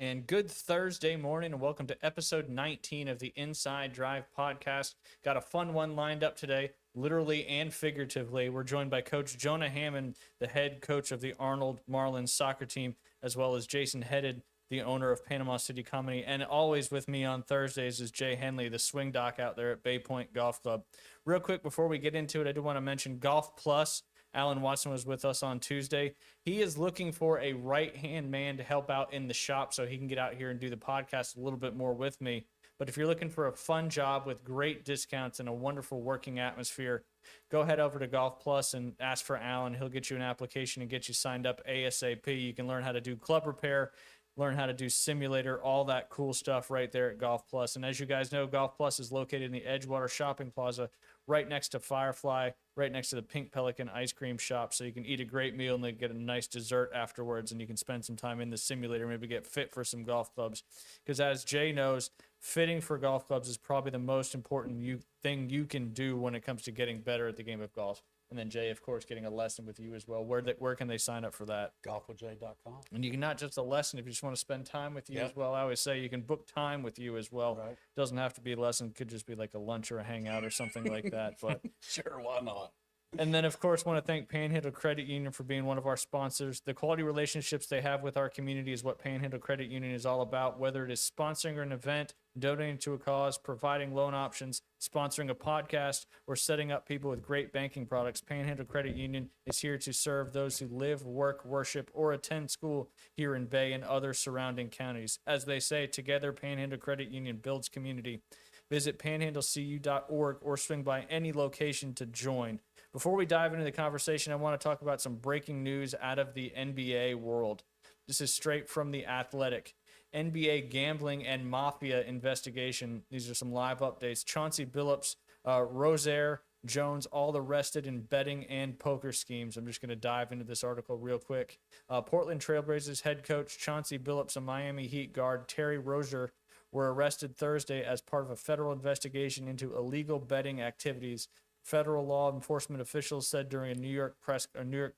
And good Thursday morning, and welcome to episode 19 of the Inside Drive podcast. Got a fun one lined up today, literally and figuratively. We're joined by Coach Jonah Hammond, the head coach of the Arnold Marlins soccer team, as well as Jason Headed, the owner of Panama City Comedy. And always with me on Thursdays is Jay Henley, the swing doc out there at Bay Point Golf Club. Real quick, before we get into it, I do want to mention Golf Plus. Alan Watson was with us on Tuesday. He is looking for a right-hand man to help out in the shop so he can get out here and do the podcast a little bit more with me. But if you're looking for a fun job with great discounts and a wonderful working atmosphere, go head over to Golf Plus and ask for Alan. He'll get you an application and get you signed up ASAP. You can learn how to do club repair, learn how to do simulator, all that cool stuff right there at Golf Plus. And as you guys know, Golf Plus is located in the Edgewater Shopping Plaza, right next to Firefly, right next to the Pink Pelican ice cream shop. So you can eat a great meal and then get a nice dessert afterwards, and you can spend some time in the simulator, maybe get fit for some golf clubs. Because as Jay knows, fitting for golf clubs is probably the most important thing you can do when it comes to getting better at the game of golf. And then Jay, of course, getting a lesson with you as well. Where can they sign up for that? Golfwithjay.com. And you can not just a lesson if you just want to spend time with you as well. I always say you can book time with you as well. Right. Doesn't have to be a lesson. Could just be like a lunch or a hangout or something like that. But Sure, why not? and then, of course, want to thank Panhandle Credit Union for being one of our sponsors. The quality relationships they have with our community is what Panhandle Credit Union is all about, whether it is sponsoring an event, donating to a cause, providing loan options, sponsoring a podcast, or setting up people with great banking products. Panhandle Credit Union is here to serve those who live, work, worship, or attend school here in Bay and other surrounding counties. As they say, together, Panhandle Credit Union builds community. Visit panhandlecu.org or swing by any location to join. Before we dive into the conversation, I want to talk about some breaking news out of the NBA world. This is straight from The Athletic. NBA gambling and mafia investigation. These are some live updates. Chauncey Billups, Rozier, Jones, all arrested in betting and poker schemes. I'm just going to dive into this article real quick. Portland Trailblazers head coach Chauncey Billups and Miami Heat guard Terry Rozier were arrested Thursday as part of a federal investigation into illegal betting activities. Federal law enforcement officials said during a New York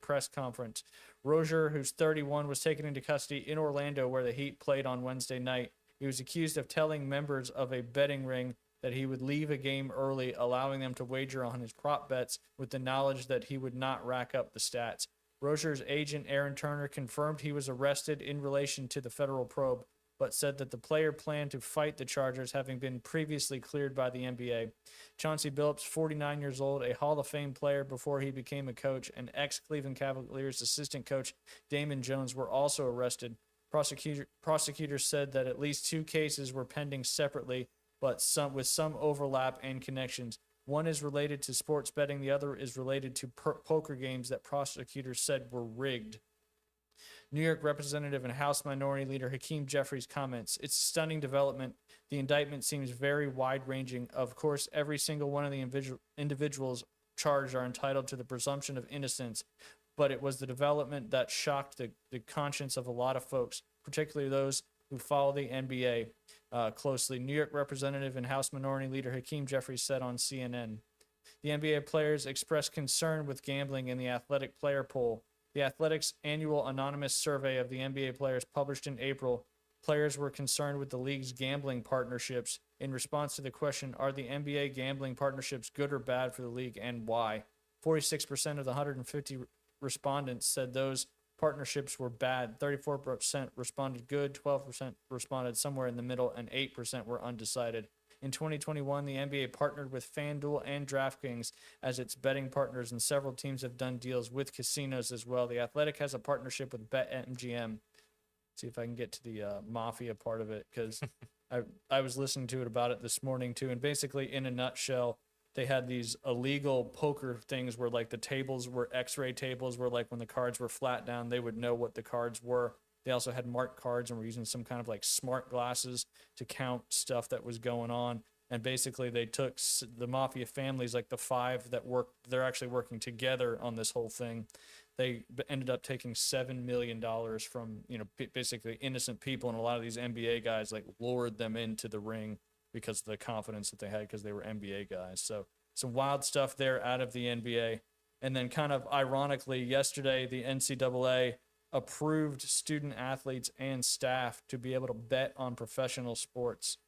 press conference. Rozier, who's 31, was taken into custody in Orlando where the Heat played on Wednesday night. He was accused of telling members of a betting ring that he would leave a game early, allowing them to wager on his prop bets with the knowledge that he would not rack up the stats. Rozier's agent, Aaron Turner, confirmed he was arrested in relation to the federal probe, but said that the player planned to fight the charges, having been previously cleared by the NBA. Chauncey Billups, 49 years old, a Hall of Fame player before he became a coach, and ex-Cleveland Cavaliers assistant coach Damon Jones were also arrested. Prosecutors said that at least two cases were pending separately, but with some overlap and connections. One is related to sports betting. The other is related to poker games that prosecutors said were rigged. New York Representative and House Minority Leader Hakeem Jeffries comments, "It's a stunning development. The indictment seems very wide-ranging. Of course, every single one of the individuals charged are entitled to the presumption of innocence, but it was the development that shocked the conscience of a lot of folks, particularly those who follow the NBA closely." New York Representative and House Minority Leader Hakeem Jeffries said on CNN. The NBA players expressed concern with gambling in the Athletic Player Poll. The Athletics annual anonymous survey of the NBA players published in April, players were concerned with the league's gambling partnerships. In response to the question, are the NBA gambling partnerships good or bad for the league and why? 46% of the 150 respondents said those partnerships were bad. 34% responded good, 12% responded somewhere in the middle, and 8% were undecided. In 2021, the NBA partnered with FanDuel and DraftKings as its betting partners, and several teams have done deals with casinos as well. The Athletic has a partnership with BetMGM. See if I can get to the mafia part of it, because I was listening to it about it this morning too, and basically in a nutshell, they had these illegal poker things where like the tables were x-ray tables where like when the cards were flat down, they would know what the cards were. They also had marked cards and were using some kind of like smart glasses to count stuff that was going on. And basically they took the mafia families, like the five that they're actually working together on this whole thing. They ended up taking $7 million from, basically innocent people. And a lot of these NBA guys like lured them into the ring because of the confidence that they had because they were NBA guys. So some wild stuff there out of the NBA. And then kind of ironically, yesterday, the NCAA approved student athletes and staff to be able to bet on professional sports.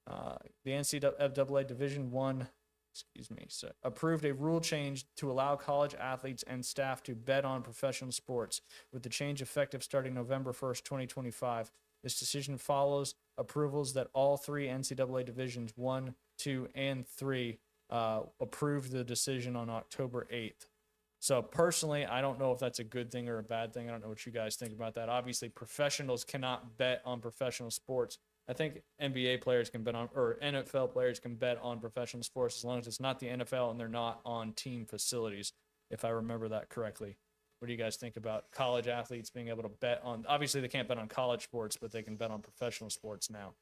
The NCAA Division One, approved a rule change to allow college athletes and staff to bet on professional sports, with the change effective starting November 1st, 2025. This decision follows approvals that all three NCAA Divisions 1, 2, and 3 approved the decision on October 8th. So personally, I don't know if that's a good thing or a bad thing. I don't know what you guys think about that. Obviously, professionals cannot bet on professional sports. I think NBA players can bet on, or NFL players can bet on professional sports as long as it's not the NFL and they're not on team facilities, if I remember that correctly. What do you guys think about college athletes being able to bet on? Obviously, they can't bet on college sports, but they can bet on professional sports now.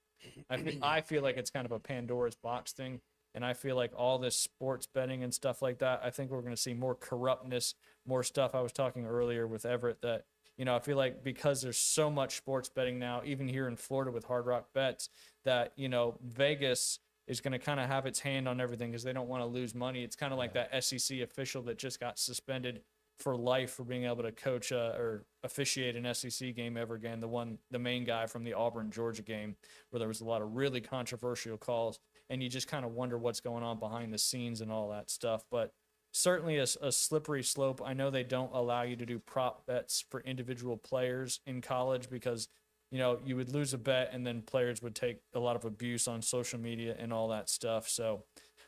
I feel like it's kind of a Pandora's box thing. And I feel like all this sports betting and stuff like that, I think we're going to see more corruptness, more stuff. I was talking earlier with Everett that, I feel like because there's so much sports betting now, even here in Florida with Hard Rock Bets, that, Vegas is going to kind of have its hand on everything because they don't want to lose money. It's kind of like that SEC official that just got suspended for life for being able to coach or officiate an SEC game ever again. The main guy from the Auburn, Georgia game, where there was a lot of really controversial calls. And you just kind of wonder what's going on behind the scenes and all that stuff. But certainly a slippery slope. I know they don't allow you to do prop bets for individual players in college because, you would lose a bet and then players would take a lot of abuse on social media and all that stuff. So,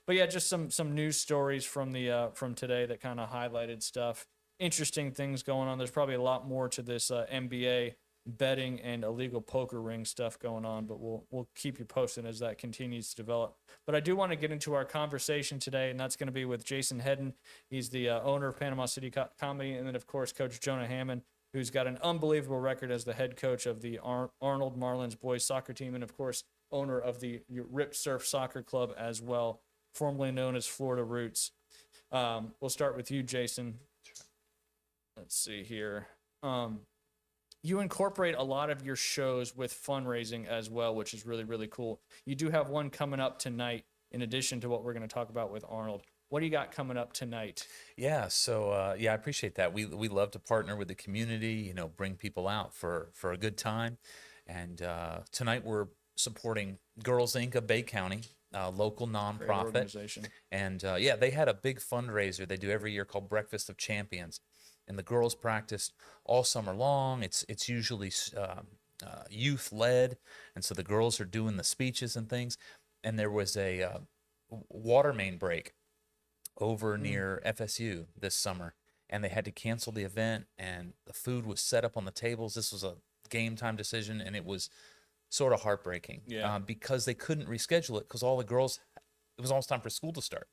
but yeah, just some news stories from from today that kind of highlighted stuff. Interesting things going on. There's probably a lot more to this NBA betting and illegal poker ring stuff going on, but we'll keep you posted as that continues to develop. But I do want to get into our conversation today, and that's going to be with Jason Hedden. He's the owner of Panama City Comedy, and then of course Coach Jonah Hammond, who's got an unbelievable record as the head coach of the Arnold Marlins boys soccer team, and of course owner of the Rip Surf Soccer Club as well, formerly known as Florida Roots. We'll start with you, Jason. Let's see here. You incorporate a lot of your shows with fundraising as well, which is really, really cool. You do have one coming up tonight in addition to what we're going to talk about with Arnold. What do you got coming up tonight? Yeah, so I appreciate that. We love to partner with the community, bring people out for a good time. And tonight we're supporting Girls Inc. of Bay County, local Great nonprofit. organization. And they had a big fundraiser they do every year called Breakfast of Champions. And the girls practice all summer long. It's usually youth led, and so the girls are doing the speeches and things. And there was a water main break over near FSU this summer, and they had to cancel the event. And the food was set up on the tables. This was a game time decision, and it was sort of heartbreaking because they couldn't reschedule it because all the girls, it was almost time for school to start.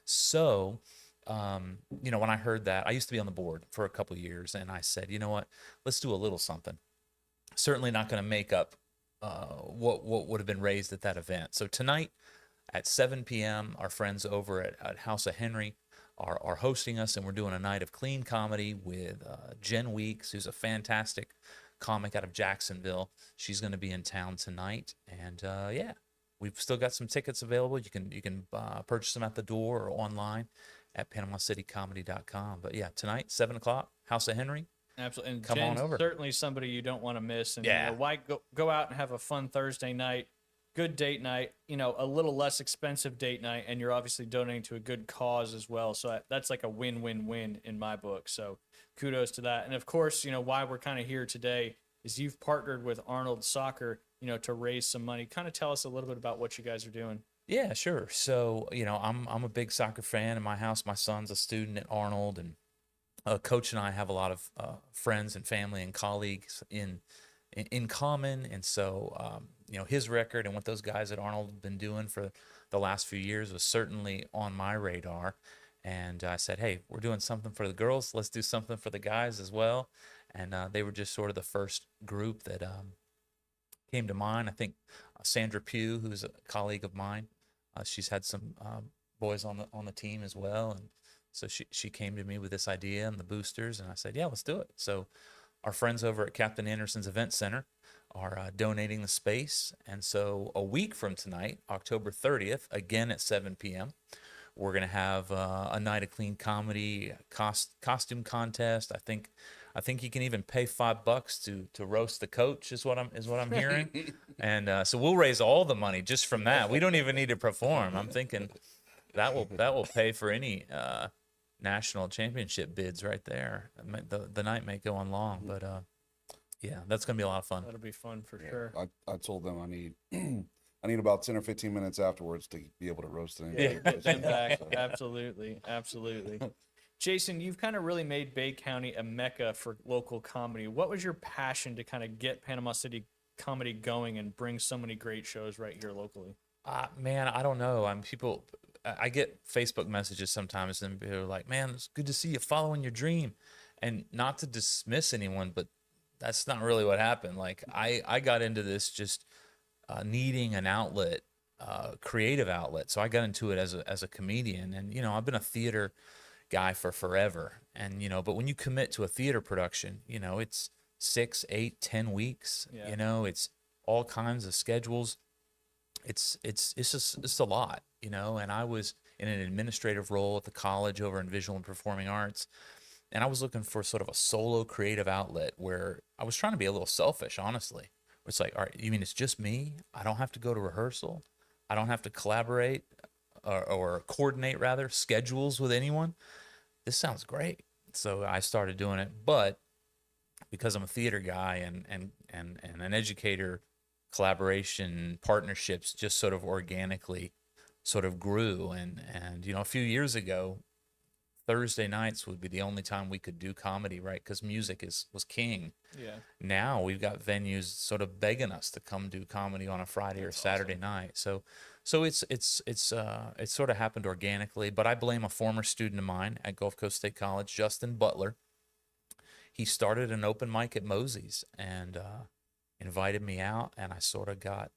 So. When I heard that, I used to be on the board for a couple of years, and I said, you know what, let's do a little something. Certainly not going to make up what would have been raised at that event. So tonight at 7 p.m., our friends over at House of Henry are hosting us, and we're doing a night of clean comedy with Jen Weeks, who's a fantastic comic out of Jacksonville. She's going to be in town tonight, and we've still got some tickets available. You can purchase them at the door or online at PanamaCityComedy.com. But yeah, tonight, 7 o'clock, House of Henry. Absolutely. And Come Jen's on over. certainly somebody you don't want to miss. And Yeah. why go out and have a fun Thursday night, good date night, a little less expensive date night, and you're obviously donating to a good cause as well. So that's like a win-win-win in my book. So kudos to that. And of course, why we're kind of here today is you've partnered with Arnold Soccer, to raise some money. Kind of tell us a little bit about what you guys are doing. Yeah, sure. So, I'm a big soccer fan in my house. My son's a student at Arnold, and Coach and I have a lot of friends and family and colleagues in common. And so, his record and what those guys at Arnold have been doing for the last few years was certainly on my radar. And I said, hey, we're doing something for the girls. Let's do something for the guys as well. And they were just sort of the first group that came to mind. I think Sandra Pugh, who's a colleague of mine, she's had some boys on the team as well, and so she came to me with this idea and the boosters, and I said, yeah, let's do it. So our friends over at Captain Anderson's Event Center are donating the space, and so a week from tonight, October 30th, again at 7 p.m., we're going to have a night of clean comedy, costume contest. I think I think you can even pay $5 to roast the coach is what I'm hearing. And so we'll raise all the money just from that. We don't even need to perform. I'm thinking that will pay for any national championship bids right there. The night may go on long, but yeah, that's gonna be a lot of fun. That'll be fun for sure. I told them I need I need about 10 or 15 minutes afterwards to be able to roast it. Yeah, get them back. Absolutely, absolutely. Jason, you've kind of really made Bay County a mecca for local comedy. What was your passion to kind of get Panama City comedy going and bring so many great shows right here locally? Man, I don't know. I get Facebook messages sometimes, and they're like, "Man, it's good to see you following your dream," and not to dismiss anyone, but that's not really what happened. Like I got into this just needing an outlet, creative outlet. So I got into it as a comedian, and I've been a theater guy for forever, and but when you commit to a theater production, it's 6, 8, 10 weeks. Yeah. It's all kinds of schedules. It's a lot, and I was in an administrative role at the college over in visual and performing arts, and I was looking for sort of a solo creative outlet where I was trying to be a little selfish, honestly. It's like, all right, you mean it's just me? I don't have to go to rehearsal. I don't have to collaborate or coordinate rather schedules with anyone. This sounds great. So I started doing it, but because I'm a theater guy and an educator, collaboration partnerships just sort of organically sort of grew, and a few years ago Thursday nights would be the only time we could do comedy, right? Because music was king. Yeah. Now we've got venues sort of begging us to come do comedy on a Friday or Saturday night. So it's sort of happened organically. But I blame a former student of mine at Gulf Coast State College, Justin Butler. He started an open mic at Mosey's and invited me out, and I sort of got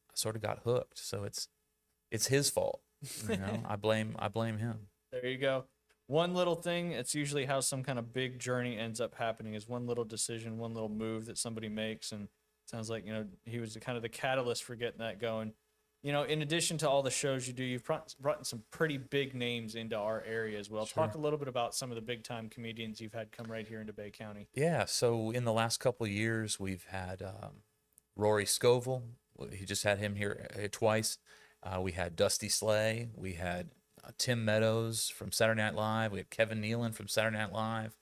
hooked. So it's his fault. I blame him. There you go. One little thing, it's usually how some kind of big journey ends up happening, is one little decision, one little move that somebody makes. And it sounds like, he was kind of the catalyst for getting that going. In addition to all the shows you do, you've brought some pretty big names into our area as well. Sure. Talk a little bit about some of the big time comedians you've had come right here into Bay County. Yeah. So in the last couple of years, we've had Rory Scovel. He just had him here twice. We had Dusty Slay. We had Tim Meadows from Saturday Night Live. We have Kevin Nealon from Saturday Night Live.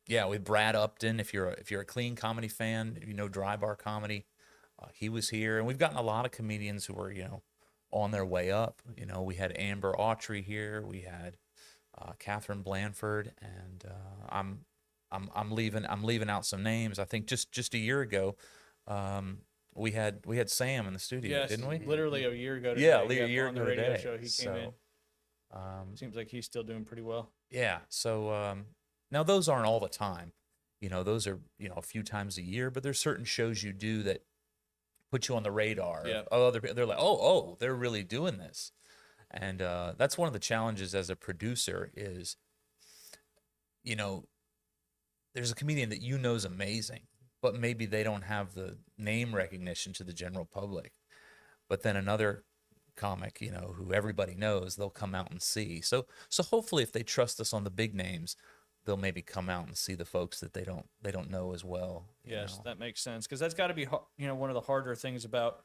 We have Brad Upton. If you're a clean comedy fan, Dry Bar Comedy, he was here. And we've gotten a lot of comedians who were on their way up. We had Amber Autry here. We had Catherine Blanford, and I'm leaving out some names. I think just a year ago, we had Sam in the studio, Yes, didn't we? literally a year ago today. Yeah, a Yep, year on the ago radio today. show he came in. So, Seems like he's still doing pretty well. yeah. So now those aren't all the time. Those are a few times a year. But there's certain shows you do that put you on the radar. Yeah. Of other people. They're like, oh, they're really doing this, and that's one of the challenges as a producer is, there's a comedian that is amazing, but maybe they don't have the name recognition to the general public. But then another comic, who everybody knows, they'll come out and see. So hopefully if they trust us on the big names, they'll maybe come out and see the folks that they don't know as well. Yes, that makes sense. Because that's got to be, one of the harder things about,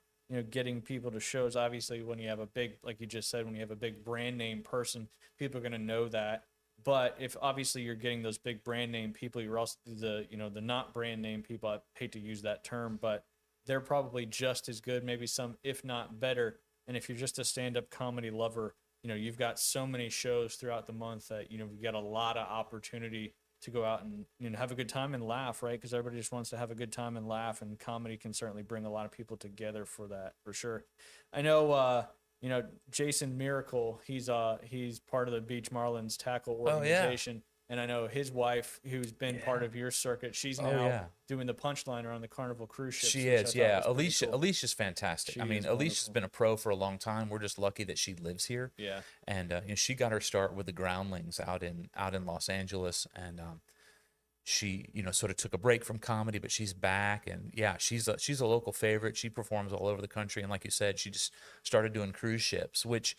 getting people to shows. Obviously, when you have a big, like you just said, when you have a big brand name person, people are going to know that. But if obviously you're getting those big brand name people, you're also the not brand name people. I hate to use that term, but they're probably just as good, maybe some, if not better. And if you're just a stand-up comedy lover, you've got so many shows throughout the month that, you've got a lot of opportunity to go out and have a good time and laugh, right? Because everybody just wants to have a good time and laugh, and comedy can certainly bring a lot of people together for that, for sure. I know, Jason Miracle, he's part of the Beach Marlins tackle organization. And I know his wife, who's been part of your circuit, she's now doing the punchline around the Carnival cruise ship. She is, yeah. Alicia, Alicia's fantastic. I mean, Alicia's been a pro for a long time. We're just lucky that she lives here. Yeah. And she got her start with the Groundlings out in Los Angeles, and she sort of took a break from comedy, but she's back, and yeah, she's a local favorite. She performs all over the country, and like you said, she just started doing cruise ships, which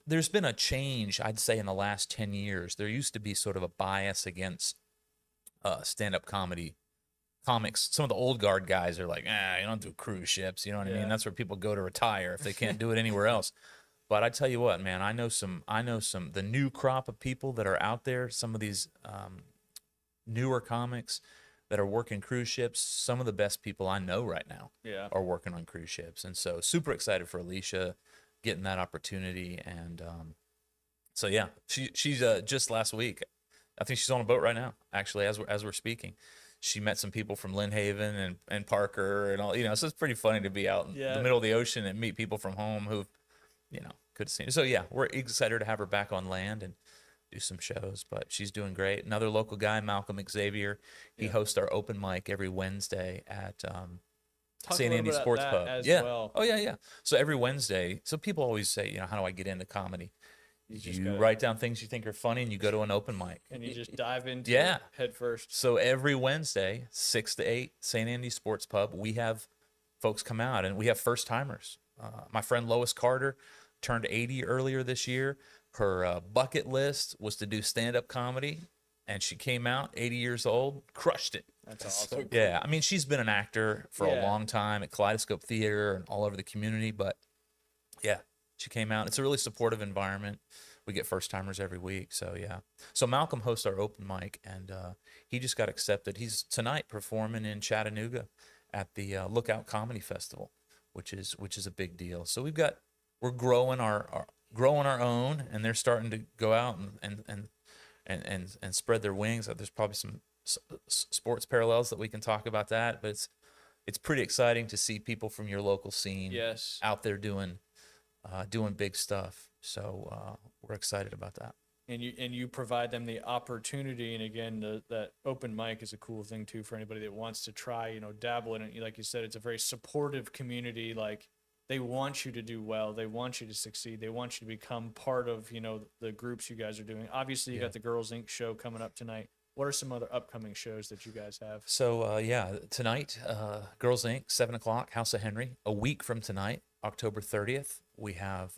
there's been a change, I'd say, in the last 10 years. There used to be sort of a bias against stand-up comedy comics. Some of the old guard guys are like, you don't do cruise ships. You know what I Yeah. mean? That's where people go to retire if they can't do it anywhere else. But I tell you what, man, I know some, the new crop of people that are out there, some of these newer comics that are working cruise ships. Some of the best people I know right now Yeah. are working on cruise ships. And so super excited for Alicia getting that opportunity. And so, yeah, she's just last week, I think she's on a boat right now, actually, as we're speaking. She met some people from Lynn Haven and Parker and all, so it's pretty funny to be out in Yeah. the middle of the ocean and meet people from home who, could have seen it. So yeah, we're excited to have her back on land and do some shows, but she's doing great. Another local guy, Malcolm Xavier, he hosts our open mic every Wednesday at Talk a St. little Andy bit about Sports that Pub. as Yeah. well. Oh yeah. So every Wednesday, so people always say, how do I get into comedy? just You gotta- write down things you think are funny and you go to an open mic. and you just dive into Yeah. it head first. So every Wednesday, 6 to 8, St. Andy Sports Pub, we have folks come out and we have first timers. My friend Lois Carter turned 80 earlier this year. Her bucket list was to do stand-up comedy, and she came out 80 years old, crushed it. That's awesome. Yeah, I mean, she's been an actor for a Yeah. long time at Kaleidoscope Theater and all over the community, but yeah, she came out. It's a really supportive environment. We get first timers every week, so yeah. So Malcolm hosts our open mic, and he just got accepted. He's tonight performing in Chattanooga at the Lookout Comedy Festival, which is a big deal. So we're growing our own, and they're starting to go out and spread their wings. There's probably some sports parallels that we can talk about that, but it's pretty exciting to see people from your local scene Yes. out there doing big stuff. So we're excited about that. And you provide them the opportunity, and again, that open mic is a cool thing too for anybody that wants to try, dabble in it. Like you said, it's a very supportive community. Like, they want you to do well, they want you to succeed, they want you to become part of the groups you guys are doing. Obviously, you got the Girls Inc. show coming up tonight. What are some other upcoming shows that you guys have? So tonight, Girls Inc., 7:00, House of Henry. A week from tonight, October 30th, we have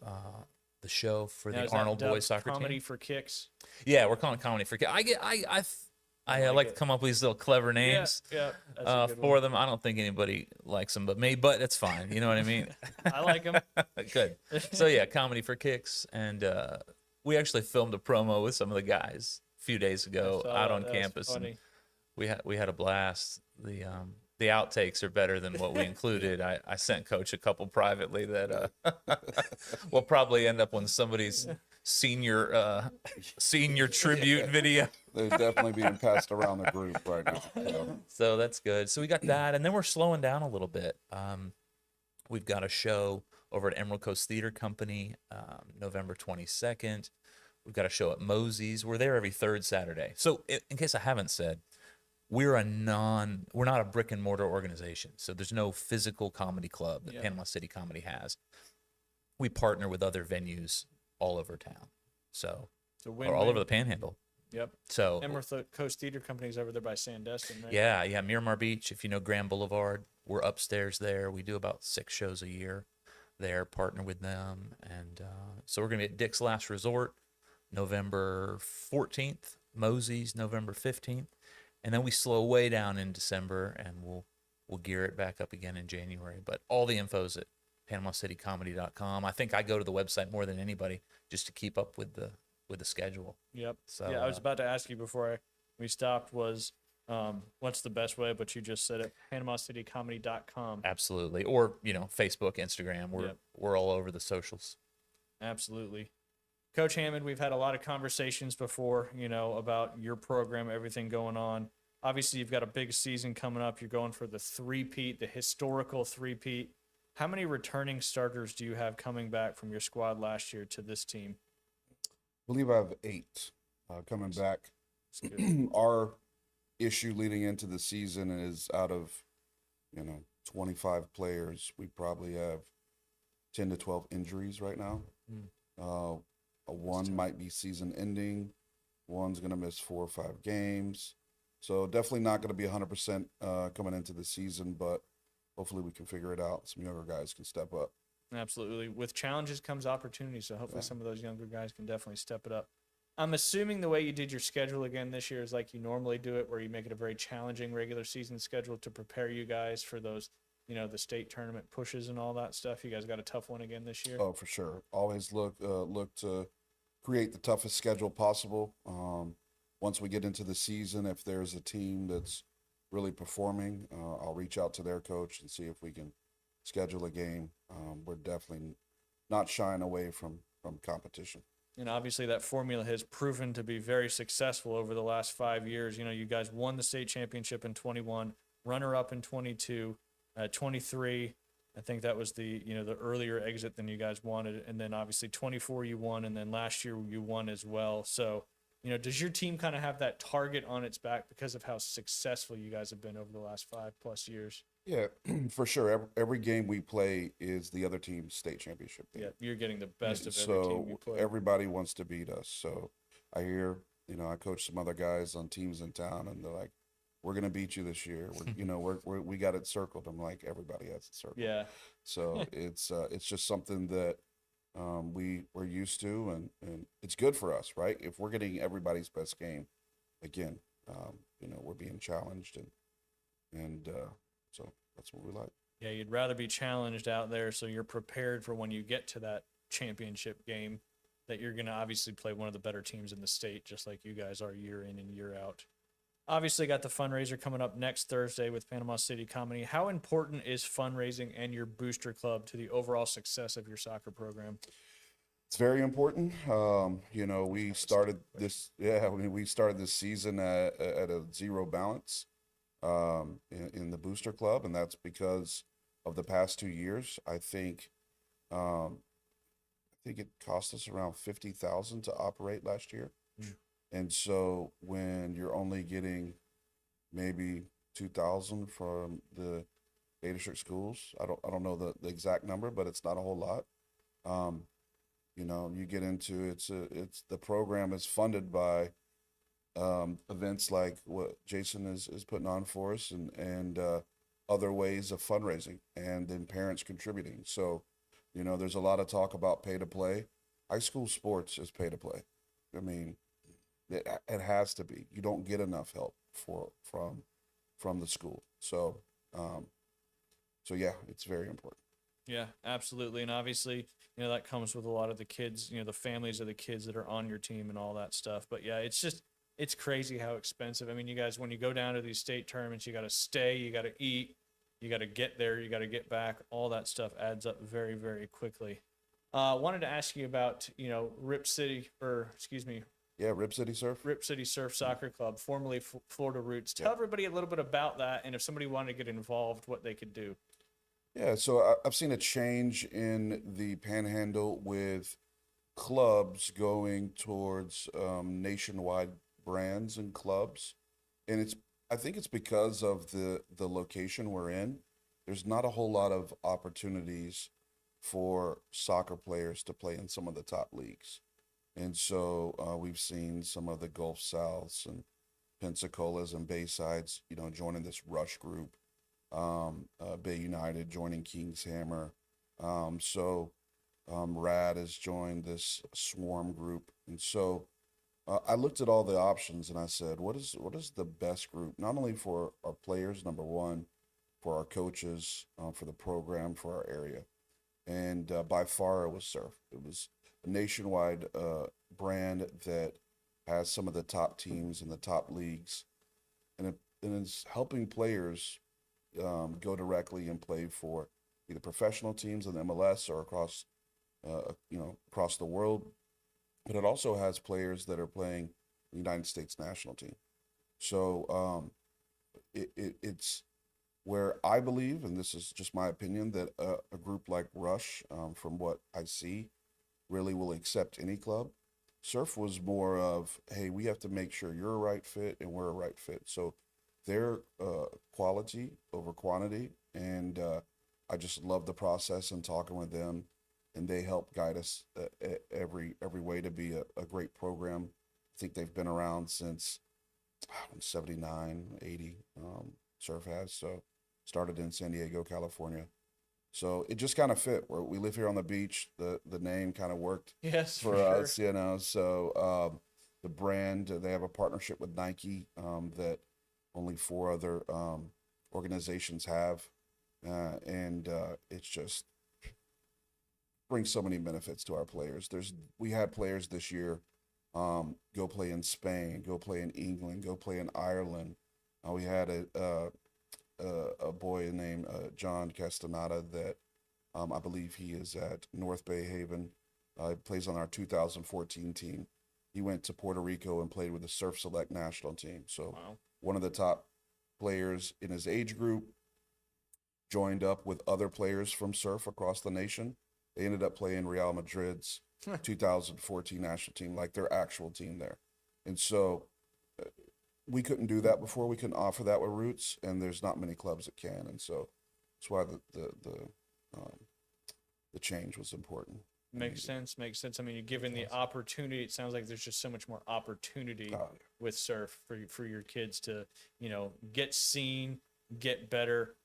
the show for Now, the is that Arnold dubbed boys soccer comedy team. for kicks? Yeah, we're calling it comedy for kids. I like like it. to come up with these little clever names Yeah, that's a good for one. them. I don't think anybody likes them but me, but it's fine. You know what I mean? I like them. Good. So yeah, comedy for kicks, and we actually filmed a promo with some of the guys a few days ago out on campus. And we had a blast. The outtakes are better than what we included. I sent Coach a couple privately that will probably end up on somebody's senior tribute video. They're definitely being passed around the group right now. So that's good. So we got that, and then we're slowing down a little bit. We've got a show over at Emerald Coast Theater Company, November 22nd. We've got a show at Mosey's. We're there every third Saturday. So in case I haven't said, we're not a brick and mortar organization. So there's no physical comedy club that Panama City Comedy has. We partner with other venues all over town. So, So or all over the Panhandle. Yep. So Emerald Coast Theater Company's over there by Sandestin, right? yeah, Miramar Beach. If you know Grand Boulevard, we're upstairs there. We do about 6 shows a year there, partner with them. And so we're going to be at Dick's Last Resort November 14th, Mosey's November 15th. And then we slow way down in December, and we'll gear it back up again in January. But all the info's at PanamaCityComedy.com. I think I go to the website more than anybody just to keep up with the schedule. Yep. So Yeah, I was about to ask you before we stopped was what's the best way, but you just said it, PanamaCityComedy.com. Absolutely. Or, Facebook, Instagram. We're all over the socials. Absolutely. Coach Hammond, we've had a lot of conversations before, about your program, everything going on. Obviously, you've got a big season coming up. You're going for the three-peat, the historical three-peat. How many returning starters do you have coming back from your squad last year to this team? I believe I have 8 coming back. That's good. Our issue leading into the season is out of 25 players, we probably have 10 to 12 injuries right now. One might be season ending. One's going to miss 4 or 5 games. So definitely not going to be 100% coming into the season, but hopefully we can figure it out. Some younger guys can step up. Absolutely. With challenges comes opportunity. So hopefully some of those younger guys can definitely step it up. I'm assuming the way you did your schedule again this year is like you normally do it, where you make it a very challenging regular season schedule to prepare you guys for those, the state tournament pushes and all that stuff. You guys got a tough one again this year. Oh, for sure. Always look to create the toughest schedule possible. Once we get into the season, if there's a team that's really performing, I'll reach out to their coach and see if we can schedule a game. We're definitely not shying away from competition. And obviously that formula has proven to be very successful over the last 5 years. You guys won the state championship in 21, runner up in 22, 23. I think that was the earlier exit than you guys wanted. And then obviously 24 you won, and then last year you won as well. So, does your team kind of have that target on its back because of how successful you guys have been over the last 5+ years? Yeah, for sure. Every game we play is the other team's state championship game. Yeah, you're getting the best of every team you So play. everybody wants to beat us. So I hear, I coach some other guys on teams in town, and they're like, "We're gonna beat you this year. We got it circled." I'm like, everybody has it circled. Yeah. So it's just something that we're used to, and it's good for us, right? If we're getting everybody's best game, again, we're being challenged, and so that's what we like. Yeah, you'd rather be challenged out there so you're prepared for when you get to that championship game, that you're going to obviously play one of the better teams in the state, just like you guys are year in and year out. Obviously, got the fundraiser coming up next Thursday with Panama City Comedy. How important is fundraising and your booster club to the overall success of your soccer program? It's very important. We started this. Yeah, we started this season at a zero balance in the booster club, and that's because of the past 2 years. I think it cost us around $50,000 to operate last year, and so when you're only getting maybe 2,000 from the Bay District schools, I don't know the exact number, but it's not a whole lot. You get into it's the program is funded by events like what Jason is putting on for us, and other ways of fundraising, and then parents contributing. So, there's a lot of talk about pay to play. High school sports is pay to play. I mean, it has to be. You don't get enough help from the school. So, yeah, it's very important. Yeah, absolutely. And obviously, that comes with a lot of the kids, the families of the kids that are on your team and all that stuff. But yeah, it's crazy how expensive. I mean, you guys, when you go down to these state tournaments, you got to stay, you got to eat, you got to get there, you got to get back. All that stuff adds up very, very quickly. Wanted to ask you about, Rip City Surf Soccer Club, formerly Florida Roots. Tell everybody a little bit about that, and if somebody wanted to get involved, what they could do. Yeah, so I've seen a change in the Panhandle with clubs going towards nationwide brands and clubs, and I think it's because of the location we're in. There's not a whole lot of opportunities for soccer players to play in some of the top leagues, and so we've seen some of the Gulf Souths and Pensacola's and Baysides, joining this Rush group. Bay United joining Kings Hammer. Rad has joined this Swarm group. And so I looked at all the options and I said, what is the best group, not only for our players, number one, for our coaches, for the program, for our area. And by far it was Surf. It was a nationwide brand that has some of the top teams in the top leagues. And it's helping players go directly and play for either professional teams in the MLS or across the world. But it also has players that are playing the United States national team. So it's where I believe, and this is just my opinion, that a group like Rush, from what I see, really will accept any club. Surf was more of, hey, we have to make sure you're a right fit and we're a right fit. So their quality over quantity, and I just love the process and talking with them, and they help guide us every way to be a great program. I think they've been around since 79, 80, Surf has. So started in San Diego, California. So it just kind of fit. We live here on the beach. The name kind of worked Yes, for for sure. us, So the brand, they have a partnership with Nike that only four other organizations have, and it's just brings so many benefits to our players. We had players this year go play in Spain, go play in England, go play in Ireland. We had a boy named John Castaneda that I believe he is at North Bay Haven. He plays on our 2014 team. He went to Puerto Rico and played with the Surf Select national team. So Wow. one of the top players in his age group joined up with other players from surf across the nation. They ended up playing Real Madrid's 2014 national team, like their actual team there. And so we couldn't do that before. We couldn't offer that with Roots, and there's not many clubs that can. And so that's why the change was important. Makes sense. Makes sense. I mean, you're given the opportunity. It sounds like there's just so much more opportunity with surf for your kids to, get seen, get better,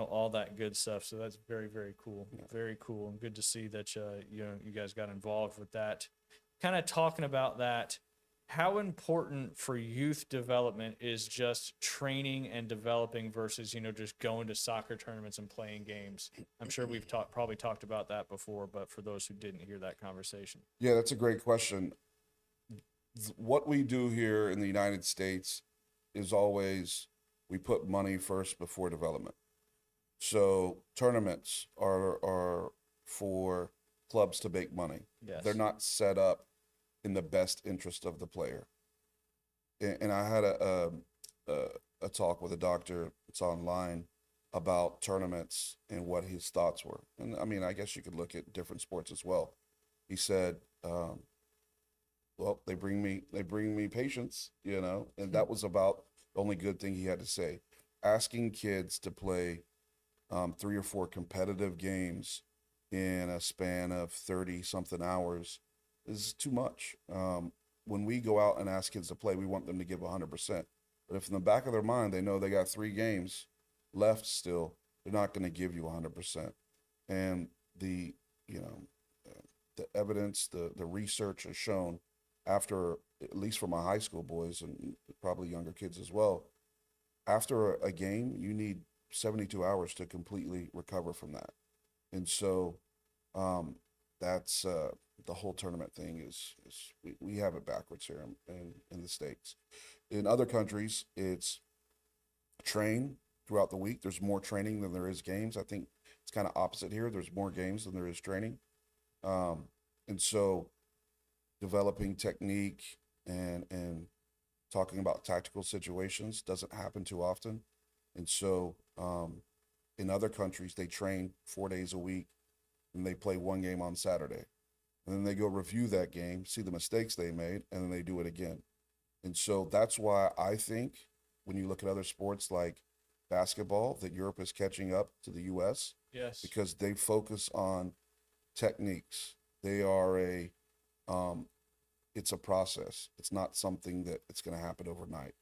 all that good stuff. So that's very, very cool. Yeah. Very cool, and good to see that you guys got involved with that. Kind of talking about that, how important for youth development is just training and developing versus, just going to soccer tournaments and playing games? I'm sure we've probably talked about that before, but for those who didn't hear that conversation. Yeah, that's a great question. What we do here in the United States is always we put money first before development. So tournaments are for clubs to make money. Yes. They're not set up in the best interest of the player. And I had a talk with a doctor, it's online, about tournaments and what his thoughts were. And I mean, I guess you could look at different sports as well. He said, well, they bring me patience, and that was about the only good thing he had to say. Asking kids to play 3 or 4 competitive games in a span of 30 something hours is too much. When we go out and ask kids to play, we want them to give 100%. But if in the back of their mind they know they got 3 games left still, they're not going to give you 100%. And the evidence, the research has shown, after, at least for my high school boys and probably younger kids as well, after a game, you need 72 hours to completely recover from that. And so that's the whole tournament thing is we have it backwards here in the States. In other countries, it's train throughout the week. There's more training than there is games. I think it's kind of opposite here. There's more games than there is training. And so developing technique and talking about tactical situations doesn't happen too often. And so in other countries, they train 4 days a week and they play 1 game on Saturday. And then they go review that game, see the mistakes they made, and then they do it again. And so that's why I think when you look at other sports like basketball, that Europe is catching up to the U.S. Yes. because they focus on techniques. They are it's a process. It's not something that it's going to happen overnight.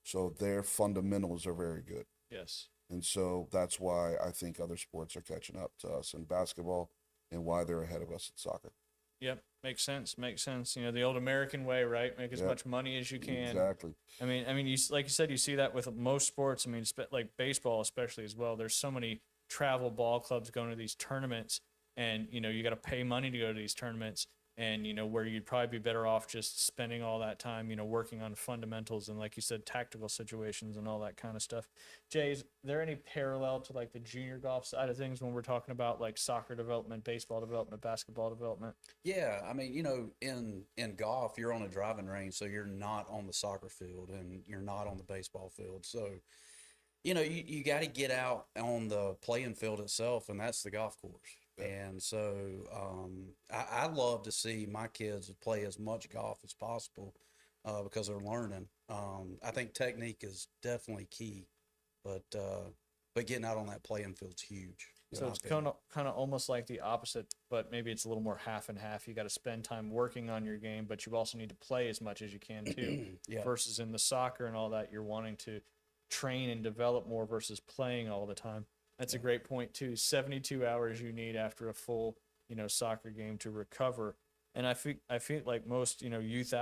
So their fundamentals are very good. Yes. And so that's why I think other sports are catching up to us in basketball and why they're ahead of us in soccer. Yep. Makes sense. Makes sense. The old American way, right? Make as Yep. much money as you can. Exactly. I mean, you like you said, you see that with most sports. I mean, like baseball, especially as well. There's so many travel ball clubs going to these tournaments, and you got to pay money to go to these tournaments. And where you'd probably be better off just spending all that time, working on fundamentals and, like you said, tactical situations and all that kind of stuff. Jay, is there any parallel to like the junior golf side of things when we're talking about like soccer development, baseball development, basketball development? Yeah, I mean, in golf, you're on a driving range, so you're not on the soccer field and you're not on the baseball field. So, you got to get out on the playing field itself, and that's the golf course. And so I love to see my kids play as much golf as possible because they're learning. I think technique is definitely key, but getting out on that playing field's huge. So it's kind of almost like the opposite, but maybe it's a little more half and half. You got to spend time working on your game, but you also need to play as much as you can too. Yeah. Versus in the soccer and all that, you're wanting to train and develop more versus playing all the time. That's a great point too. 72 hours you need after a full, soccer game to recover. And I feel like most, youth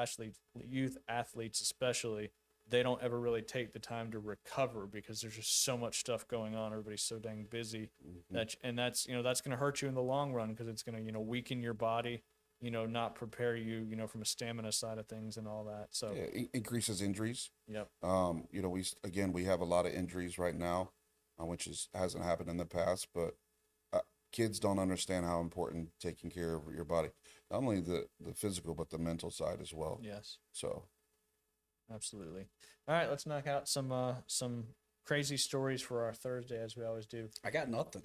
athletes especially, they don't ever really take the time to recover because there's just so much stuff going on. Everybody's so dang busy that's going to hurt you in the long run because it's going to, weaken your body, not prepare you, from a stamina side of things and all that. So, Yeah, increases injuries. yep. We have a lot of injuries right now, which hasn't happened in the past, but kids don't understand how important taking care of your body, not only the physical, but the mental side as well. Yes, So absolutely. All right, let's knock out some crazy stories for our Thursday as we always do. I got nothing.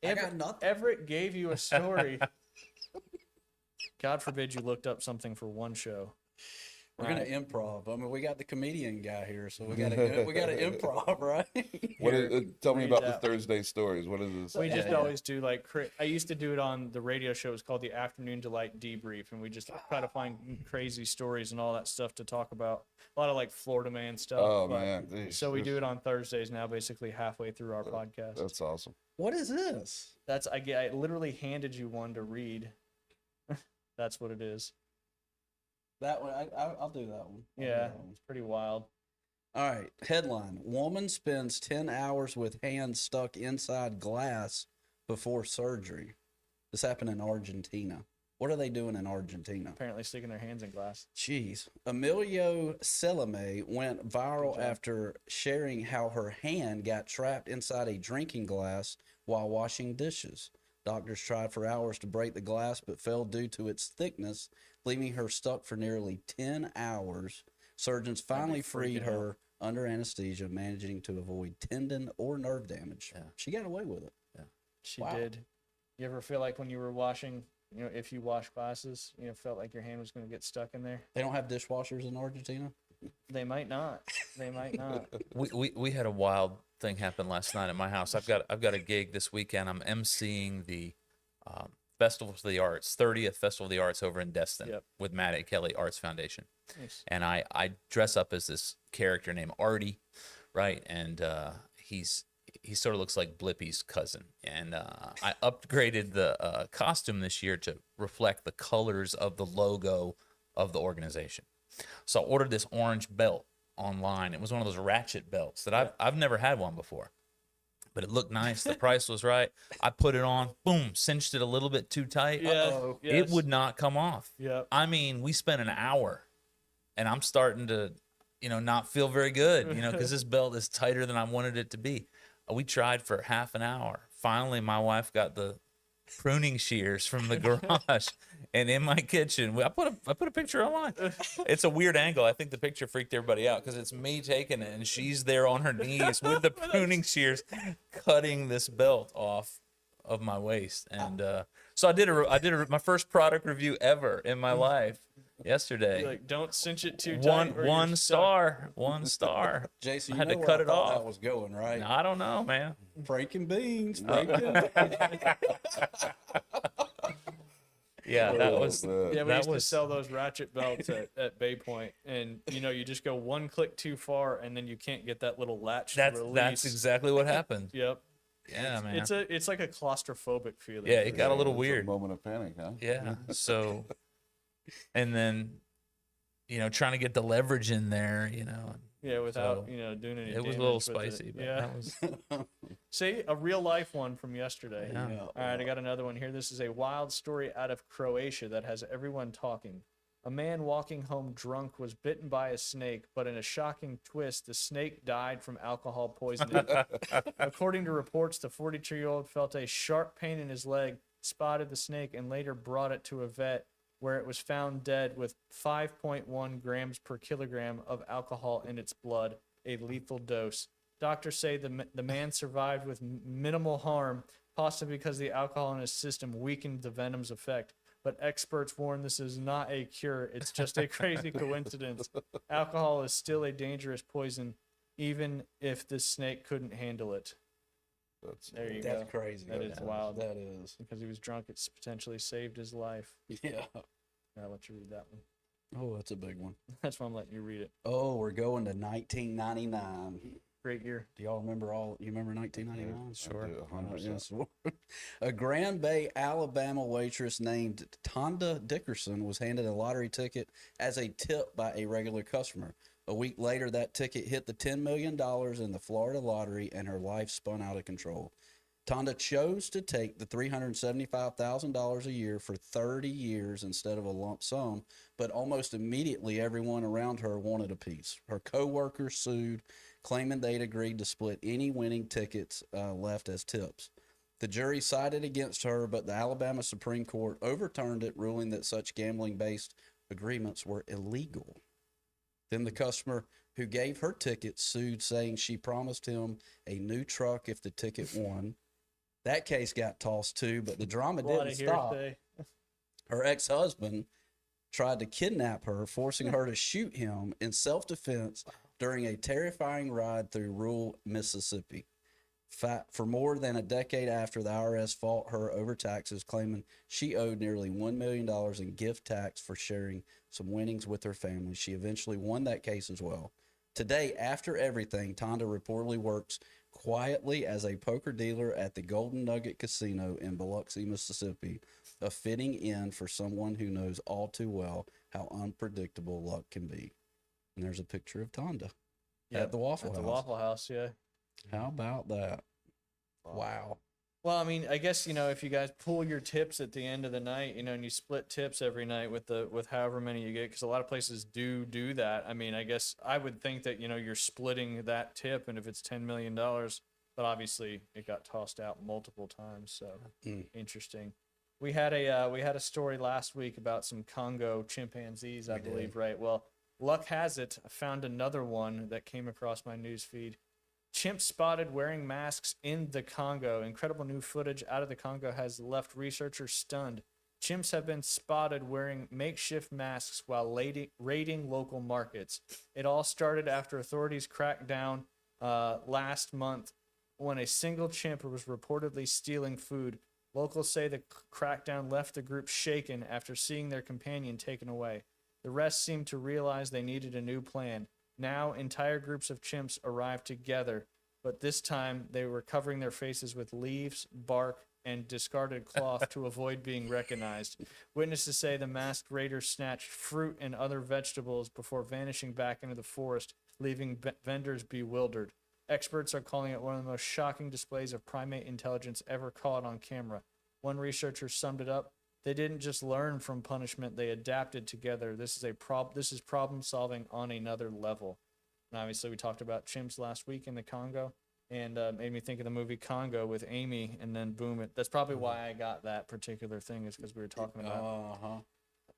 I got nothing. Everett gave you a story. God forbid you looked up something for one show. We're gonna improv. I mean, we got the comedian guy here, so we got to improv, right? tell me read about that. the Thursday stories. What is this? We just Yeah. always do I used to do it on the radio show. It's called the Afternoon Delight Debrief, and we just try to find crazy stories and all that stuff to talk about. A lot of Florida man stuff. Oh but- man, geez, So we do it on Thursdays now, basically halfway through our podcast. That's awesome. What is this? I literally handed you one to read. That's what it is. That one. I'll do that one. I'll do Yeah, that one. it's pretty wild. All right. Headline: Woman spends 10 hours with hands stuck inside glass before surgery. This happened in Argentina. What are they doing in Argentina? Apparently sticking their hands in glass. Jeez. Emilio Selame went viral after sharing how her hand got trapped inside a drinking glass while washing dishes. Doctors tried for hours to break the glass but failed due to its thickness, leaving her stuck for nearly 10 hours. Surgeons finally freed freaking her under anesthesia, managing to avoid tendon or nerve damage. Yeah. She got away with it. She Wow. did. You ever feel like when you were washing, if you wash glasses, felt like your hand was going to get stuck in there? They don't have dishwashers in Argentina? They might not. They might not. We had a wild thing happen last night at my house. I've got a gig this weekend. I'm emceeing the Festival of the Arts, 30th Festival of the Arts over in Destin Yep. with Matt A. Kelly Arts Foundation. Nice. And I dress up as this character named Artie, right? And he sort of looks like Blippi's cousin. And I upgraded the costume this year to reflect the colors of the logo of the organization. So I ordered this orange belt online. It was one of those ratchet belts that I've never had one before, but it looked nice. The price was right. I put it on, boom, cinched it a little bit too tight. Yeah. It would not come off. Yep. I mean, we spent an hour and I'm starting to, not feel very good, because this belt is tighter than I wanted it to be. We tried for half an hour. Finally, my wife got the pruning shears from the garage, and in my kitchen, I put a picture online. It's a weird angle. I think the picture freaked everybody out because it's me taking it, and she's there on her knees with the pruning shears, cutting this belt off of my waist. And so I did my first product review ever in my life yesterday. Like, don't cinch it too tight. or you're One stuck. star, 1 star. Jason, I you had know to where cut I it thought off. that was going, right? I don't know, man. Breaking beans. Breaking Yeah, that was. man. Yeah, we that used to was- sell those ratchet belts at Bay Point, and you just go one click too far, and then you can't get that little latch to That's release. exactly what happened. Yep. Yeah, man. It's like a claustrophobic feeling. Yeah, for it got a little It's weird. moment of panic, huh? Yeah. So, and then, trying to get the leverage in there, Yeah, without So, doing any. it was a little damage with it. spicy. But Yeah. that was. See, a real life one from yesterday. Yeah. All right, I got another one here. This is a wild story out of Croatia that has everyone talking. A man walking home drunk was bitten by a snake, but in a shocking twist, the snake died from alcohol poisoning. According to reports, the 42-year-old felt a sharp pain in his leg, spotted the snake, and later brought it to a vet where it was found dead with 5.1 grams per kilogram of alcohol in its blood, a lethal dose. Doctors say the man survived with minimal harm, possibly because the alcohol in his system weakened the venom's effect. But experts warn this is not a cure. It's just a crazy coincidence. Alcohol is still a dangerous poison, even if the snake couldn't handle it. That's There you That's go. crazy. That is wild. That is. Because he was drunk, it's potentially saved his life. Yeah. I'll let you read that one. Oh, that's a big one. That's why I'm letting you read it. Oh, we're going to 1999. Great year. Do y'all remember you remember 1999? Sure. 100%. Yes. A Grand Bay, Alabama waitress named Tonda Dickerson was handed a lottery ticket as a tip by a regular customer. A week later, that ticket hit the $10 million in the Florida lottery, and her life spun out of control. Tonda chose to take the $375,000 a year for 30 years instead of a lump sum, but almost immediately everyone around her wanted a piece. Her coworkers sued, claiming they'd agreed to split any winning tickets left as tips. The jury sided against her, but the Alabama Supreme Court overturned it, ruling that such gambling-based agreements were illegal. Then the customer who gave her ticket sued, saying she promised him a new truck if the ticket won. That case got tossed too, but the drama didn't stop. Her ex-husband tried to kidnap her, forcing her to shoot him in self-defense during a terrifying ride through rural Mississippi. For more than a decade after, the IRS fought her over taxes, claiming she owed nearly $1 million in gift tax for sharing some winnings with her family. She eventually won that case as well. Today, after everything, Tonda reportedly works quietly as a poker dealer at the Golden Nugget Casino in Biloxi, Mississippi, a fitting end for someone who knows all too well how unpredictable luck can be. And there's a picture of Tonda at the Waffle House. At the Waffle House, yeah. How about that? Wow. Well, I mean, I guess, you know, if you guys pull your tips at the end of the night, you know, and you split tips every night with however many you get, because a lot of places do that. I mean, I guess I would think that, you know, you're splitting that tip, and if it's $10 million, but obviously it got tossed out multiple times. So interesting. We had a story last week about some Congo chimpanzees, I believe, right? Well, luck has it, I found another one that came across my news feed. Chimps spotted wearing masks in the Congo. Incredible new footage out of the Congo has left researchers stunned. Chimps have been spotted wearing makeshift masks while raiding local markets. It all started after authorities cracked down last month when a single chimp was reportedly stealing food. Locals say the crackdown left the group shaken after seeing their companion taken away. The rest seemed to realize they needed a new plan. Now, entire groups of chimps arrived together, but this time they were covering their faces with leaves, bark, and discarded cloth to avoid being recognized. Witnesses say the masked raiders snatched fruit and other vegetables before vanishing back into the forest, leaving vendors bewildered. Experts are calling it one of the most shocking displays of primate intelligence ever caught on camera. One researcher summed it up: they didn't just learn from punishment, they adapted together. This is problem solving on another level. And obviously we talked about chimps last week in the Congo, and made me think of the movie Congo with Amy, and then boom, that's probably why I got that particular thing, is because we were talking about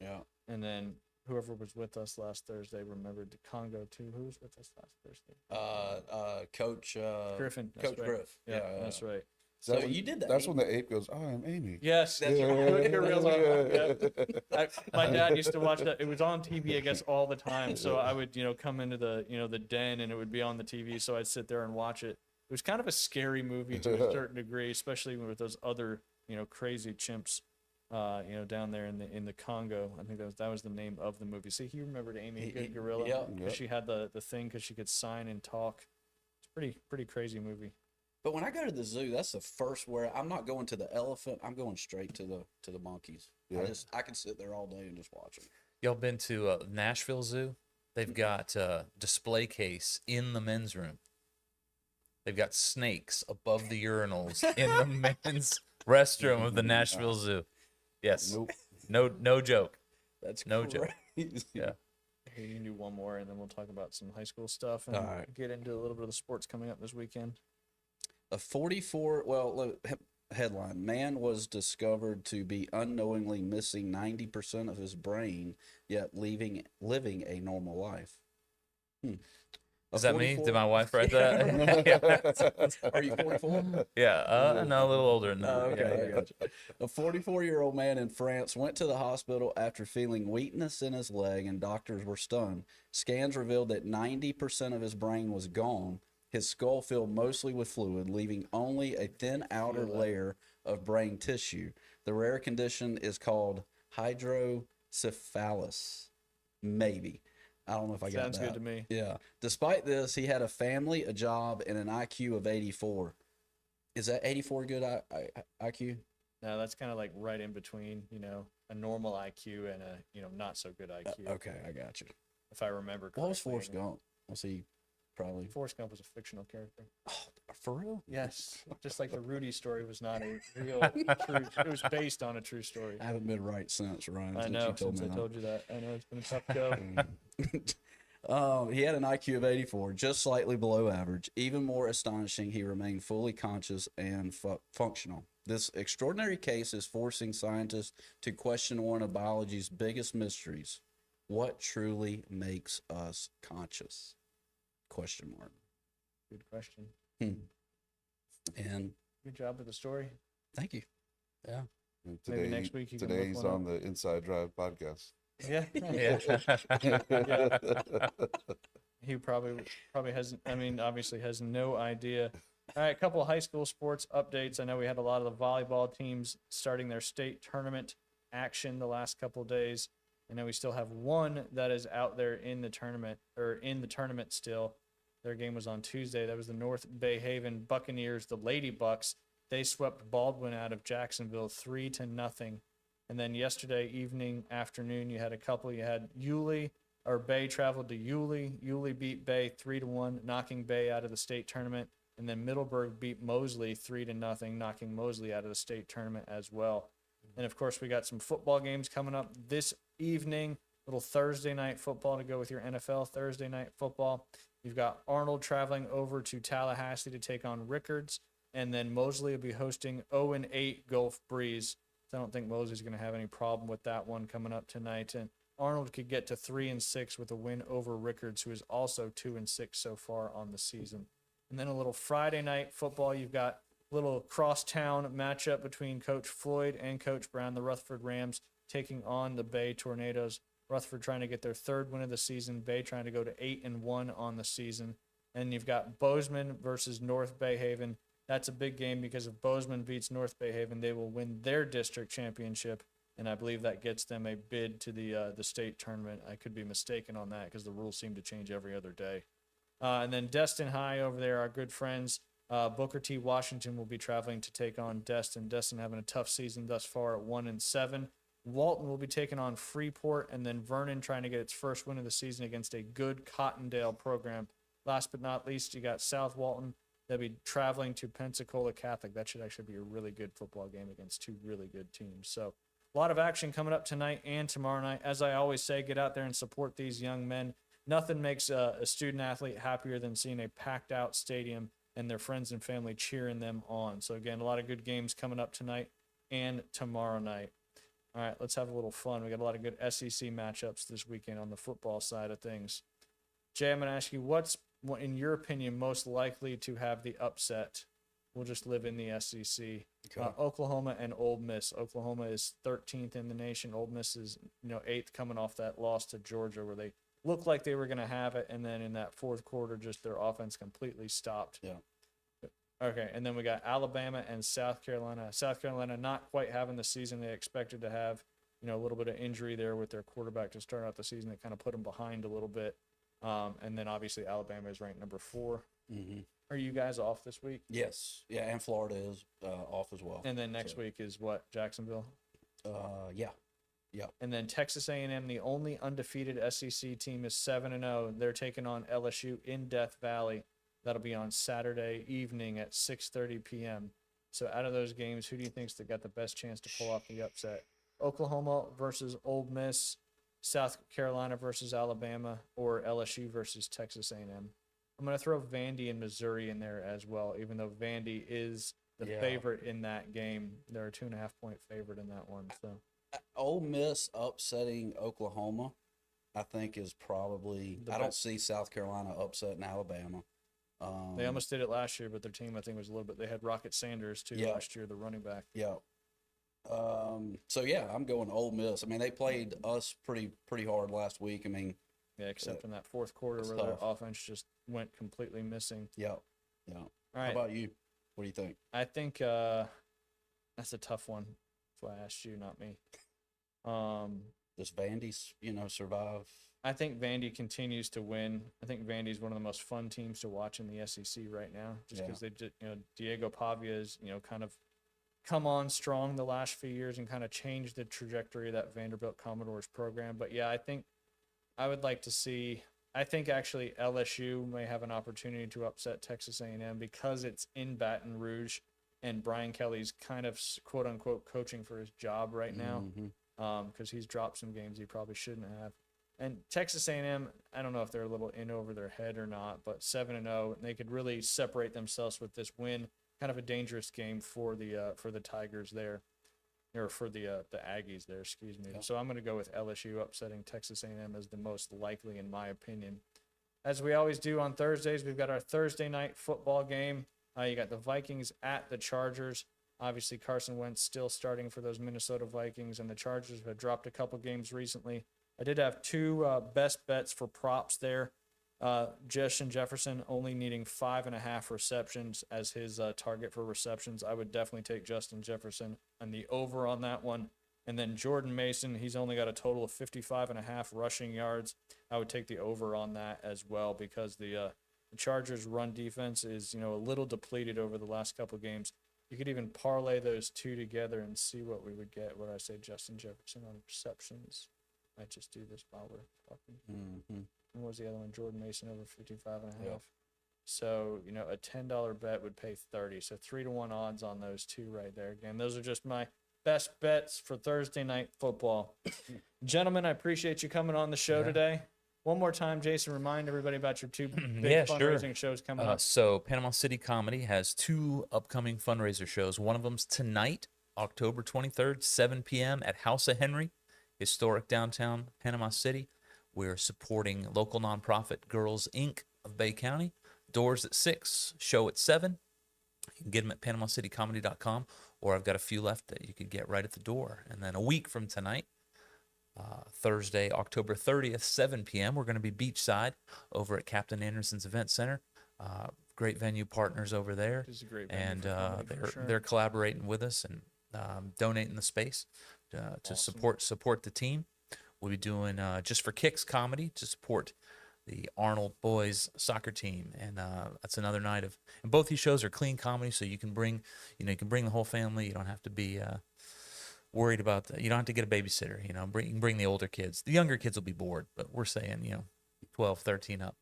Yeah. and then whoever was with us last Thursday remembered the Congo too. Who was with us last Thursday? Coach Griffin. That's Coach right. Griff. Yeah, that's right. So That when- you did that. That's when the ape goes, "I am Amy." Yes, That's right. My dad used to watch that. It was on TV, I guess, all the time. So I would, come into the den, and it would be on the TV. So I'd sit there and watch it. It was kind of a scary movie to a certain degree, especially with those other, crazy chimps, down there in the Congo. I think that was the name of the movie. See, he remembered Amy Good Gorilla. yeah. 'Cause she had the thing because she could sign and talk. It's pretty crazy movie. But when I go to the zoo, that's the first where I'm not going to the elephant. I'm going straight to the monkeys. Yeah. I can sit there all day and just watch them. Y'all been to Nashville Zoo? They've got a display case in the men's room. They've got snakes above the urinals in the men's restroom of the Nashville Zoo. Yes. Nope. No joke. That's No joke. crazy. Yeah. Here, you can do one more, and then we'll talk about some high school stuff and All right. get into a little bit of the sports coming up this weekend. A 44, headline: man was discovered to be unknowingly missing 90% of his brain, yet living a normal life. A Is that me? 44 Did my wife write that? Are you 44? Yeah. No, a little older than that. Oh, okay, Yeah, I gotcha. A 44-year-old man in France went to the hospital after feeling weakness in his leg, and doctors were stunned. Scans revealed that 90% of his brain was gone. His skull filled mostly with fluid, leaving only a thin outer layer of brain tissue. The rare condition is called hydrocephalus. Maybe. I don't know if I got Sounds that. good to me. Yeah. Despite this, he had a family, a job, and an IQ of 84. Is that 84 good IQ? No, that's kind of like right in between, a normal IQ and a, not so good IQ. Okay, I got you. If I remember correctly. What was Forrest Gump? Was he probably Forrest Gump was a fictional character. for real? Yes, just like the Rudy story was not a real true. It was based on a true story. I haven't been right since, Ryan. I since know you told since me I told you that. I know it's been a tough go. He had an IQ of 84, just slightly below average. Even more astonishing, he remained fully conscious and functional. This extraordinary case is forcing scientists to question one of biology's biggest mysteries: what truly makes us conscious? Question mark. Good question. And Good job with the story. thank you. Yeah. And Maybe today, next week you can today look he's one on the Inside Drive podcast. Yeah. Yeah. He probably hasn't. I mean, obviously has no idea. All right, a couple of high school sports updates. I know we had a lot of the volleyball teams starting their state tournament action the last couple of days. I know we still have one that is out there in the tournament still. Their game was on Tuesday. That was the North Bay Haven Buccaneers, the Lady Bucks. They swept Baldwin out of Jacksonville 3-0. And then yesterday afternoon, you had a couple. You had Bay traveled to Yulee. Yulee beat Bay 3-1, knocking Bay out of the state tournament. And then Middleburg beat Mosley 3-0, knocking Mosley out of the state tournament as well. And of course, we got some football games coming up this evening. Little Thursday night football to go with your NFL Thursday night football. You've got Arnold traveling over to Tallahassee to take on Rickards. And then Mosley will be hosting 0-8 Gulf Breeze. So I don't think Mosley's going to have any problem with that one coming up tonight. And Arnold could get to 3-6 with a win over Rickards, who is also 2-6 so far on the season. And then a little Friday night football. You've got a little crosstown matchup between Coach Floyd and Coach Brown, the Rutherford Rams, taking on the Bay Tornadoes. Rutherford trying to get their third win of the season. Bay trying to go to 8-1 on the season. And you've got Bozeman versus North Bay Haven. That's a big game because if Bozeman beats North Bay Haven, they will win their district championship. And I believe that gets them a bid to the state tournament. I could be mistaken on that because the rules seem to change every other day. And then Destin High over there, our good friends, Booker T. Washington will be traveling to take on Destin. Destin having a tough season thus far at 1-7. Walton will be taking on Freeport, and then Vernon trying to get its first win of the season against a good Cottondale program. Last but not least, you got South Walton. They'll be traveling to Pensacola Catholic. That should actually be a really good football game against two really good teams. So a lot of action coming up tonight and tomorrow night. As I always say, get out there and support these young men. Nothing makes a student athlete happier than seeing a packed out stadium and their friends and family cheering them on. So again, a lot of good games coming up tonight and tomorrow night. All right, let's have a little fun. We got a lot of good SEC matchups this weekend on the football side of things. Jay, I'm going to ask you, what's, in your opinion, most likely to have the upset? We'll just live in the SEC. Okay. Oklahoma and Ole Miss. Oklahoma is 13th in the nation. Ole Miss is 8th, coming off that loss to Georgia where they looked like they were going to have it, and then in that fourth quarter, just their offense completely stopped. Yeah. Okay, and then we got Alabama and South Carolina. South Carolina not quite having the season they expected to have. A little bit of injury there with their quarterback to start out the season that kind of put them behind a little bit. And then obviously Alabama is ranked number 4. Mm-hmm. Are you guys off this week? Yes. Yeah, and Florida is off as well. And then next week is what, Jacksonville? Yeah. And then Texas A&M, the only undefeated SEC team, is 7-0. They're taking on LSU in Death Valley. That'll be on Saturday evening at 6:30 p.m. So out of those games, who do you think's got the best chance to pull off the upset? Oklahoma versus Ole Miss, South Carolina versus Alabama, or LSU versus Texas A&M? I'm going to throw Vandy and Missouri in there as well, even though Vandy is the favorite in that game. They're a 2.5-point favorite in that one. So Ole Miss upsetting Oklahoma, I think, is probably. I don't see South Carolina upsetting Alabama. They almost did it last year, but their team, I think, was a little bit. They had Rocket Sanders too last year, the running back. Yeah. So yeah, I'm going Ole Miss. I mean, they played us pretty hard last week. I mean, yeah, except in that fourth quarter where their offense just went completely missing. Yeah. All right. How about you? What do you think? I think that's a tough one. That's why I asked you, not me. Does Vandy, survive I think Vandy continues to win. I think Vandy's one of the most fun teams to watch in the SEC right now, just because they did, Diego Pavia is, kind of come on strong the last few years and kind of changed the trajectory of that Vanderbilt Commodores program. But yeah, I think I would like to see. I think actually LSU may have an opportunity to upset Texas A&M because it's in Baton Rouge, and Brian Kelly's kind of quote unquote coaching for his job right now, because he's dropped some games he probably shouldn't have. And Texas A&M, I don't know if they're a little in over their head or not, but 7-0, and they could really separate themselves with this win. Kind of a dangerous game for the Tigers there, or for the Aggies there, excuse me. Yeah. So I'm going to go with LSU upsetting Texas A&M as the most likely, in my opinion. As we always do on Thursdays, we've got our Thursday night football game. You got the Vikings at the Chargers. Obviously, Carson Wentz still starting for those Minnesota Vikings, and the Chargers have dropped a couple games recently. I did have two best bets for props there. Justin Jefferson only needing 5.5 receptions as his target for receptions. I would definitely take Justin Jefferson and the over on that one. And then Jordan Mason, he's only got a total of 55.5 rushing yards. I would take the over on that as well, because the Chargers' run defense is, a little depleted over the last couple of games. You could even parlay those two together and see what we would get. What I say, Justin Jefferson on receptions. Might just do this while we're talking. Mm-hmm. And what was the other one? Jordan Mason over 55.5. Yep. So, a $10 bet would pay 30. So 3-1 odds on those two right there. Again, those are just my best bets for Thursday night football. Gentlemen, I appreciate you coming on the show today. One more time, Jason, remind everybody about your two big fundraising shows coming up. So Panama City Comedy has two upcoming fundraiser shows. One of them's tonight, October 23rd, 7 p.m. at House of Henry, historic downtown Panama City. We're supporting local nonprofit Girls Inc. of Bay County. Doors at 6, show at 7. You can get them at PanamaCityComedy.com, or I've got a few left that you could get right at the door. And then a week from tonight, Thursday, October 30th, 7 p.m., we're going to be beachside over at Captain Anderson's Event Center. Great venue partners over there. This is a great venue And for comedy, for sure. they're collaborating with us and donating the space to support the team. We'll be doing Just for Kicks comedy to support the Arnold boys soccer team, and that's another night of. And both these shows are clean comedy, so you can bring the whole family. You don't have to be worried about you don't have to get a babysitter. You can bring the older kids. The younger kids will be bored, but we're saying 12, 13 up.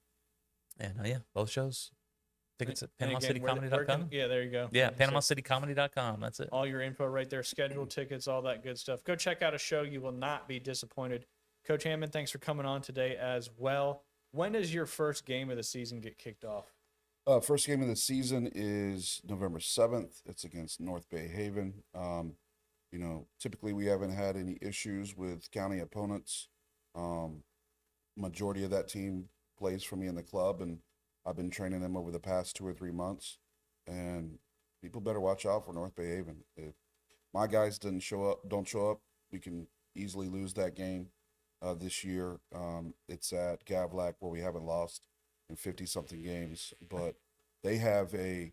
And both shows. Tickets at And again, PanamaCityComedy.com. yeah, there you go. Yeah, So PanamaCityComedy.com. That's it. all your info right there, schedule, tickets, all that good stuff. Go check out a show. You will not be disappointed. Coach Hammond, thanks for coming on today as well. When does your first game of the season get kicked off? First game of the season is November 7th. It's against North Bay Haven. Typically we haven't had any issues with county opponents. Majority of that team plays for me in the club, and I've been training them over the past 2 or 3 months. And people better watch out for North Bay Haven. If my guys don't show up, we can easily lose that game. This year, it's at Gavlac, where we haven't lost in 50-something games, but they have a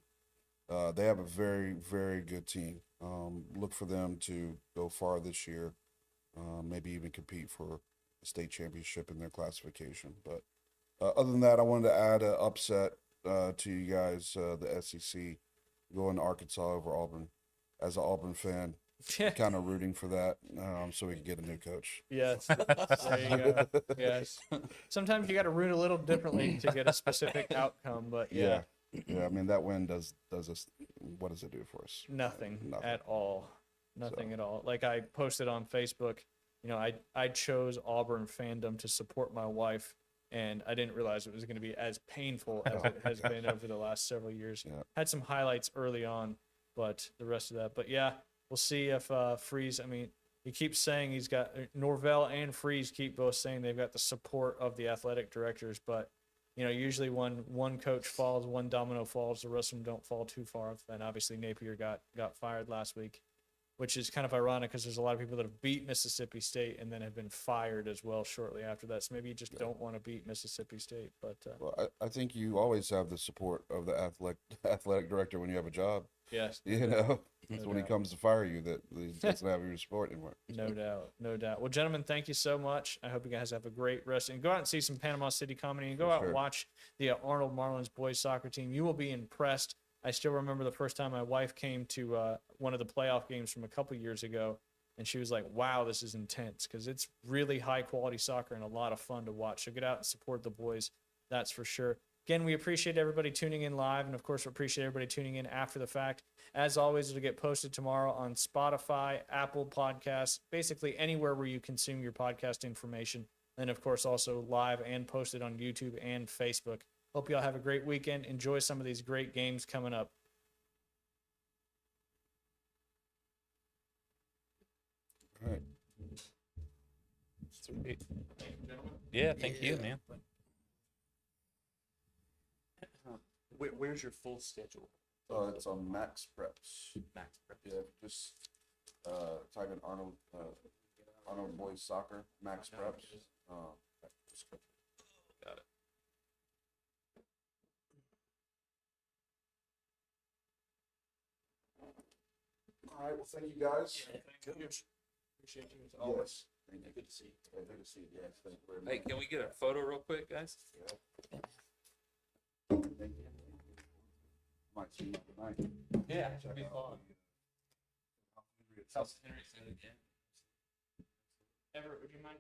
very, very good team. Look for them to go far this year, maybe even compete for a state championship in their classification. But other than that, I wanted to add an upset to you guys, the SEC, going to Arkansas over Auburn. As an Auburn fan, kind of rooting for that, so we can get a new coach. Yes. There you go. Yes. Sometimes you got to root a little differently to get a specific outcome, but yeah. I mean, that win does us. What does it do for us? Nothing at all. Nothing at all. Like I posted on Facebook, I chose Auburn fandom to support my wife, and I didn't realize it was going to be as painful as it has been over the last several years. Yeah. Had some highlights early on, but the rest of that. But yeah, we'll see if Freeze. I mean, he keeps saying he's got Norvell and Freeze keep both saying they've got the support of the athletic directors, but usually when one coach falls, one domino falls, the rest of them don't fall too far. And obviously Napier got fired last week, which is kind of ironic because there's a lot of people that have beat Mississippi State and then have been fired as well shortly after that. So maybe you just don't want to beat Mississippi State. But well, I think you always have the support of the athletic director when you have a job. yes, That's when he comes to fire you that he doesn't have your support anymore. No doubt, no doubt. Well, gentlemen, thank you so much. I hope you guys have a great rest and go out and see some Panama City comedy and go out and sure. watch the Arnold Marlins boys soccer team. You will be impressed. I still remember the first time my wife came to one of the playoff games from a couple years ago, and she was like, "Wow, this is intense," because it's really high quality soccer and a lot of fun to watch. So get out and support the boys. That's for sure. Again, we appreciate everybody tuning in live, and of course, we appreciate everybody tuning in after the fact. As always, it'll get posted tomorrow on Spotify, Apple Podcasts, basically anywhere where you consume your podcast information. And of course, also live and posted on YouTube and Facebook. Hope y'all have a great weekend. Enjoy some of these great games coming up. All right. Sweet. Yeah, thank you, man. Where's your full schedule? It's on Max Preps. Max Prep. Yeah, just type in Arnold Boys Soccer, Max Preps. Got it. All right, well, thank you guys. Appreciate you as always. Yes. Thank you. Good to see you. Good to see you. Yes, thank you very much. Hey, can we get a photo real quick, guys? Thank you. Might see you tonight. Yeah, Check should be out fun. the, South Henry said again. Everett, would you mind